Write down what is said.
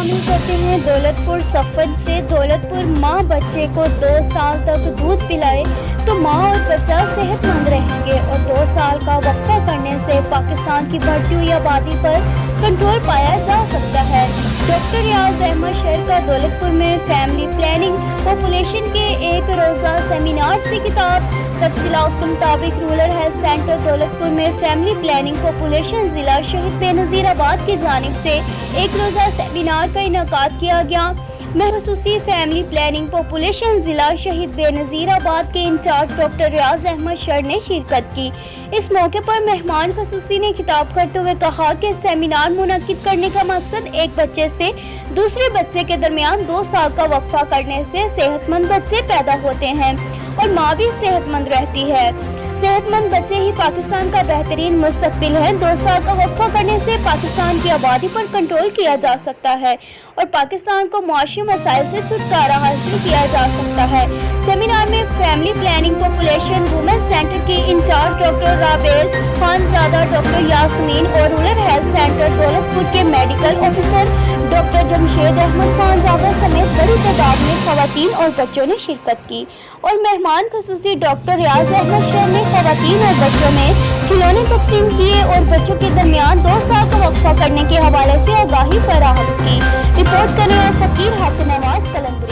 شامل کرتے ہیں دولتپور سفد سے دولتپور ماں بچے کو 2 سال تک دودھ پلائے تو ماں اور بچہ صحت مند رہیں گے اور 2 سال کا وقفہ کرنے سے پاکستان کی بڑھتی ہوئی آبادی پر کنٹرول پایا جا سکتا ہے۔ ڈاکٹر ریاض احمد شر کا دولتپور میں فیملی پلاننگ پاپولیشن کے ایک روزہ سیمینار سے خطاب۔ تفصیلات کے مطابق رورل ہیلتھ سینٹر دولتپور میں فیملی پلاننگ پاپولیشن ضلع شہید بے نظیر آباد کی جانب سے ایک روزہ سیمینار کا انعقاد کیا گیا۔ میں خصوصی فیملی پلاننگ پاپولیشن ضلع شہید بے نظیر آباد کے انچارج ڈاکٹر ریاض احمد شر نے شرکت کی۔ اس موقع پر مہمان خصوصی نے خطاب کرتے ہوئے کہا کہ سیمینار منعقد کرنے کا مقصد ایک بچے سے دوسرے بچے کے درمیان 2 سال کا وقفہ کرنے سے صحت مند بچے پیدا ہوتے ہیں اور ماں بھی صحت مند رہتی ہے۔ صحت مند بچے ہی پاکستان کا بہترین مستقبل ہے۔ 2 سال کا وقفہ کرنے سے پاکستان کی آبادی پر کنٹرول کیا جا سکتا ہے اور پاکستان کو معاشی مسائل سے چھٹکارا حاصل کیا جا سکتا ہے۔ سیمینار میں family planning population women centre کی in charge doctor Rabail Khanzada, doctor Yasmin اور رورل ہیلتھ سینٹر دولتپور کے medical officer doctor Jamshed Ahmed Khanzada سمیت بڑی تعداد میں خواتین اور بچوں نے شرکت کی اور مہمان خصوصی ڈاکٹر ریاض احمد شر نے خواتین اور بچوں میں کھلونے تقسیم کیے اور بچوں کے درمیان 2 سال کا وقفہ کرنے کے حوالے سے آگاہی فراہم کی۔ رپورٹ کریں فقیر حق نواز قلندر۔